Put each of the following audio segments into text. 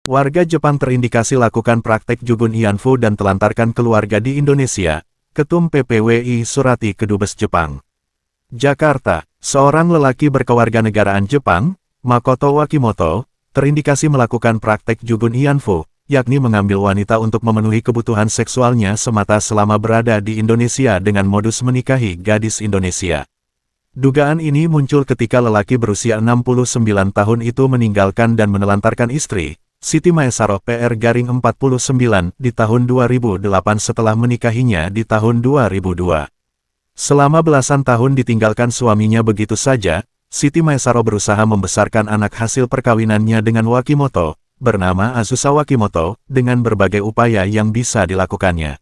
Warga Jepang terindikasi lakukan praktek Jugun Ianfu dan telantarkan keluarga di Indonesia, Ketum PPWI Surati Kedubes Jepang. Jakarta, seorang lelaki berkewarganegaraan Jepang, Makoto Wakimoto, terindikasi melakukan praktek Jugun Ianfu, yakni mengambil wanita untuk memenuhi kebutuhan seksualnya semata selama berada di Indonesia dengan modus menikahi gadis Indonesia. Dugaan ini muncul ketika lelaki berusia 69 tahun itu meninggalkan dan menelantarkan istri, Siti Maesaroh PR-49 di tahun 2008 setelah menikahinya di tahun 2002. Selama belasan tahun ditinggalkan suaminya begitu saja, Siti Maesaroh berusaha membesarkan anak hasil perkawinannya dengan Wakimoto, bernama Azusa Wakimoto, dengan berbagai upaya yang bisa dilakukannya.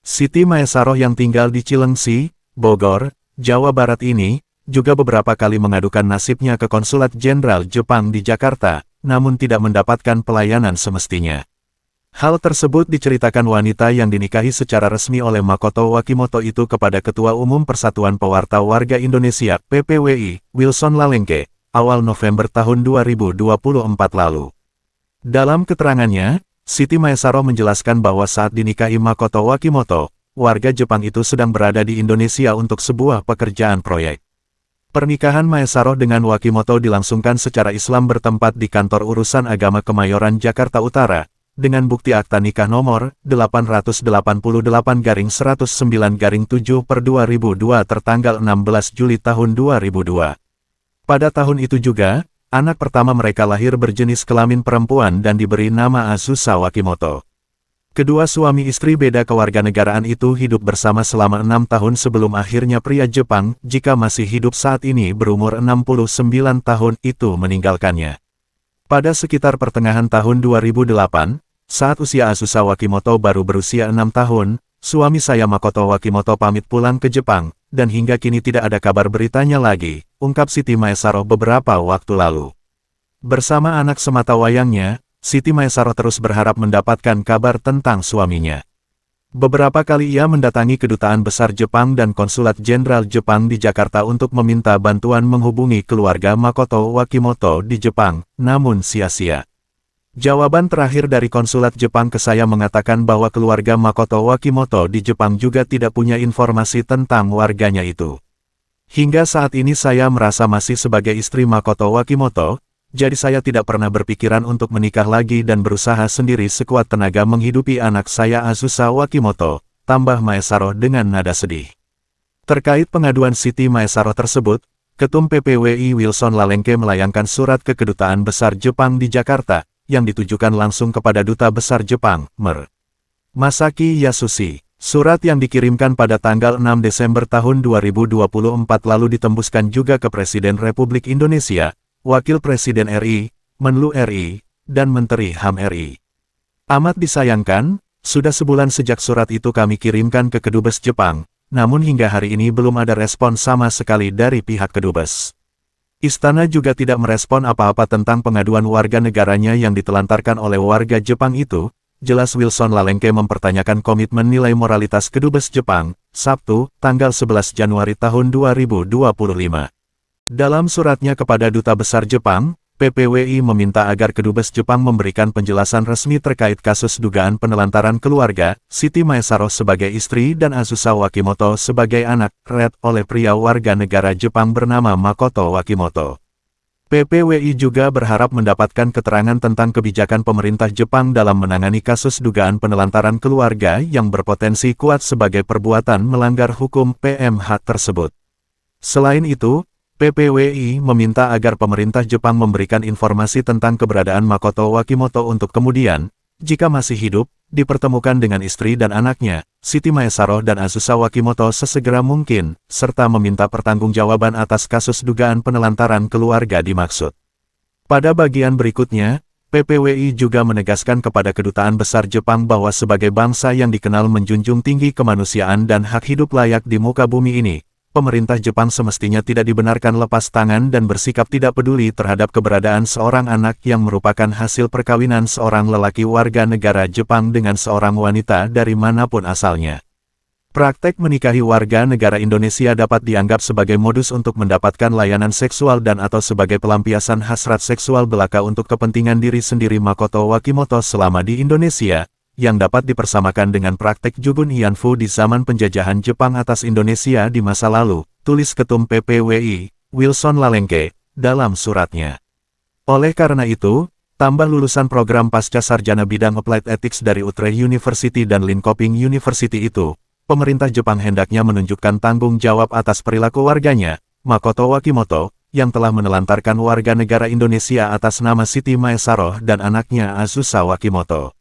Siti Maesaroh yang tinggal di Cilengsi, Bogor, Jawa Barat ini, juga beberapa kali mengadukan nasibnya ke Konsulat Jenderal Jepang di Jakarta, namun tidak mendapatkan pelayanan semestinya. Hal tersebut diceritakan wanita yang dinikahi secara resmi oleh Makoto Wakimoto itu kepada Ketua Umum Persatuan Pewarta Warga Indonesia (PPWI), Wilson Lalengke, awal November tahun 2024 lalu. Dalam keterangannya, Siti Maesaroh menjelaskan bahwa saat dinikahi Makoto Wakimoto, warga Jepang itu sedang berada di Indonesia untuk sebuah pekerjaan proyek. Pernikahan Maesaroh dengan Wakimoto dilangsungkan secara Islam bertempat di Kantor Urusan Agama Kemayoran Jakarta Utara, dengan bukti akta nikah nomor 888-109-7/2002 tertanggal 16 Juli tahun 2002. Pada tahun itu juga, anak pertama mereka lahir berjenis kelamin perempuan dan diberi nama Azusa Wakimoto. Kedua suami istri beda kewarganegaraan itu hidup bersama selama 6 tahun sebelum akhirnya pria Jepang, jika masih hidup saat ini berumur 69 tahun, itu meninggalkannya. Pada sekitar pertengahan tahun 2008, saat usia Azusa Wakimoto baru berusia 6 tahun, suami saya Makoto Wakimoto pamit pulang ke Jepang, dan hingga kini tidak ada kabar beritanya lagi, ungkap Siti Maesaroh beberapa waktu lalu. Bersama anak sematawayangnya, Siti Maesaroh terus berharap mendapatkan kabar tentang suaminya. Beberapa kali ia mendatangi Kedutaan Besar Jepang dan Konsulat Jenderal Jepang di Jakarta untuk meminta bantuan menghubungi keluarga Makoto Wakimoto di Jepang, namun sia-sia. Jawaban terakhir dari Konsulat Jepang ke saya mengatakan bahwa keluarga Makoto Wakimoto di Jepang juga tidak punya informasi tentang warganya itu. Hingga saat ini saya merasa masih sebagai istri Makoto Wakimoto, jadi saya tidak pernah berpikiran untuk menikah lagi dan berusaha sendiri sekuat tenaga menghidupi anak saya Azusa Wakimoto, tambah Maesaroh dengan nada sedih. Terkait pengaduan Siti Maesaroh tersebut, Ketum PPWI Wilson Lalengke melayangkan surat ke Kedutaan Besar Jepang di Jakarta, yang ditujukan langsung kepada Duta Besar Jepang, Mer. Masaki Yasushi. Surat yang dikirimkan pada tanggal 6 Desember tahun 2024 lalu ditembuskan juga ke Presiden Republik Indonesia, Wakil Presiden RI, Menlu RI, dan Menteri HAM RI. Amat disayangkan, sudah sebulan sejak surat itu kami kirimkan ke Kedubes Jepang, namun hingga hari ini belum ada respon sama sekali dari pihak Kedubes. Istana juga tidak merespon apa-apa tentang pengaduan warga negaranya yang ditelantarkan oleh warga Jepang itu. Jelas Wilson Lalengke mempertanyakan komitmen nilai moralitas Kedubes Jepang, Sabtu, tanggal 11 Januari tahun 2025. Dalam suratnya kepada Duta Besar Jepang, PPWI meminta agar Kedubes Jepang memberikan penjelasan resmi terkait kasus dugaan penelantaran keluarga, Siti Maesaroh sebagai istri dan Azusa Wakimoto sebagai anak, oleh pria warga negara Jepang bernama Makoto Wakimoto. PPWI juga berharap mendapatkan keterangan tentang kebijakan pemerintah Jepang dalam menangani kasus dugaan penelantaran keluarga yang berpotensi kuat sebagai perbuatan melanggar hukum PMH tersebut. Selain itu, PPWI meminta agar pemerintah Jepang memberikan informasi tentang keberadaan Makoto Wakimoto untuk kemudian, jika masih hidup, dipertemukan dengan istri dan anaknya, Siti Maesaroh dan Azusa Wakimoto sesegera mungkin, serta meminta pertanggungjawaban atas kasus dugaan penelantaran keluarga dimaksud. Pada bagian berikutnya, PPWI juga menegaskan kepada Kedutaan Besar Jepang bahwa sebagai bangsa yang dikenal menjunjung tinggi kemanusiaan dan hak hidup layak di muka bumi ini, pemerintah Jepang semestinya tidak dibenarkan lepas tangan dan bersikap tidak peduli terhadap keberadaan seorang anak yang merupakan hasil perkawinan seorang lelaki warga negara Jepang dengan seorang wanita dari manapun asalnya. Praktek menikahi warga negara Indonesia dapat dianggap sebagai modus untuk mendapatkan layanan seksual dan atau sebagai pelampiasan hasrat seksual belaka untuk kepentingan diri sendiri. Makoto Wakimoto selama di Indonesia, yang dapat dipersamakan dengan praktek Jugun Ianfu di zaman penjajahan Jepang atas Indonesia di masa lalu, tulis Ketum PPWI, Wilson Lalengke, dalam suratnya. Oleh karena itu, tambah lulusan program pasca sarjana bidang Applied Ethics dari Utrecht University dan Linköping University itu, pemerintah Jepang hendaknya menunjukkan tanggung jawab atas perilaku warganya, Makoto Wakimoto, yang telah menelantarkan warga negara Indonesia atas nama Siti Maesaroh dan anaknya Azusa Wakimoto.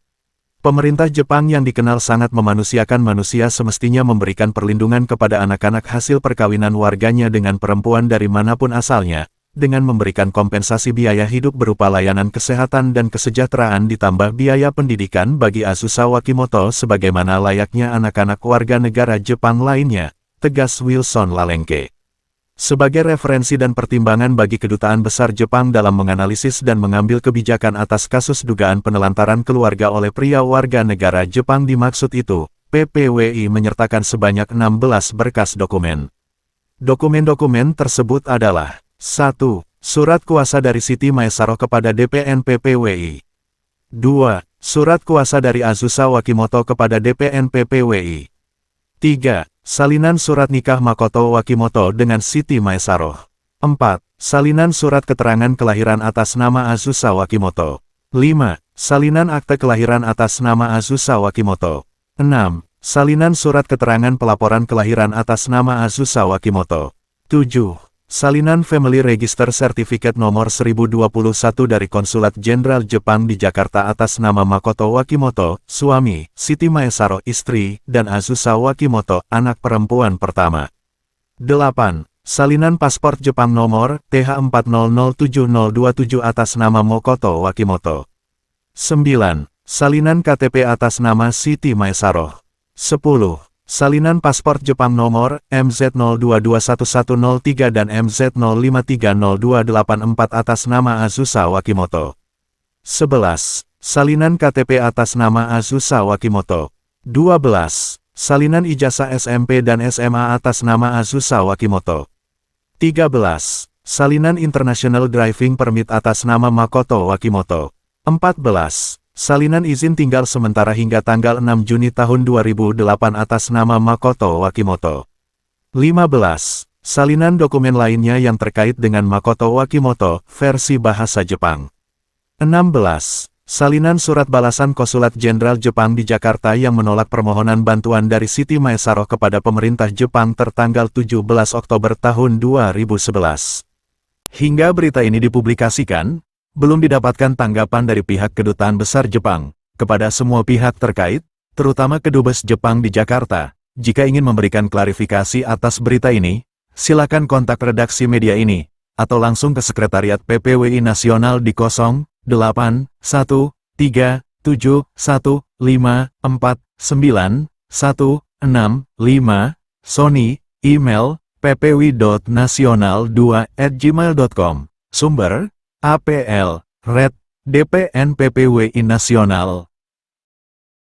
Pemerintah Jepang yang dikenal sangat memanusiakan manusia semestinya memberikan perlindungan kepada anak-anak hasil perkawinan warganya dengan perempuan dari manapun asalnya, dengan memberikan kompensasi biaya hidup berupa layanan kesehatan dan kesejahteraan ditambah biaya pendidikan bagi Azusa Wakimoto sebagaimana layaknya anak-anak warga negara Jepang lainnya, tegas Wilson Lalengke. Sebagai referensi dan pertimbangan bagi Kedutaan Besar Jepang dalam menganalisis dan mengambil kebijakan atas kasus dugaan penelantaran keluarga oleh pria warga negara Jepang dimaksud itu, PPWI menyertakan sebanyak 16 berkas dokumen. Dokumen-dokumen tersebut adalah 1. Surat kuasa dari Siti Maesaroh kepada DPN PPWI. 2. Surat kuasa dari Azusa Wakimoto kepada DPN PPWI. 3. Salinan surat nikah Makoto Wakimoto dengan Siti Maesaroh. 4. Salinan surat keterangan kelahiran atas nama Azusa Wakimoto. 5. Salinan akte kelahiran atas nama Azusa Wakimoto. 6. Salinan surat keterangan pelaporan kelahiran atas nama Azusa Wakimoto. 7. Salinan Family Register Certificate nomor 1021 dari Konsulat Jenderal Jepang di Jakarta atas nama Makoto Wakimoto, suami, Siti Maesaroh istri, dan Azusa Wakimoto, anak perempuan pertama. 8. Salinan paspor Jepang nomor TH400727 atas nama Makoto Wakimoto. 9. Salinan KTP atas nama Siti Maesaroh. 10. Salinan paspor Jepang nomor MZ02211103 dan MZ05302844 atas nama Azusa Wakimoto. 11. Salinan KTP atas nama Azusa Wakimoto. 12. Salinan ijazah SMP dan SMA atas nama Azusa Wakimoto. 13. Salinan International Driving Permit atas nama Makoto Wakimoto. 14. Salinan izin tinggal sementara hingga tanggal 6 Juni tahun 2008 atas nama Makoto Wakimoto. 15. Salinan dokumen lainnya yang terkait dengan Makoto Wakimoto, versi bahasa Jepang. 16. Salinan surat balasan Konsulat Jenderal Jepang di Jakarta yang menolak permohonan bantuan dari Siti Maesaroh kepada pemerintah Jepang tertanggal 17 Oktober tahun 2011. Hingga berita ini dipublikasikan, belum didapatkan tanggapan dari pihak Kedutaan Besar Jepang. Kepada semua pihak terkait, terutama Kedubes Jepang di Jakarta, jika ingin memberikan klarifikasi atas berita ini, silakan kontak redaksi media ini, atau langsung ke Sekretariat PPWI Nasional di 08131715491665, Sony, email, ppwi.nasional2@gmail.com, APL, Red, DPN PPWI Nasional.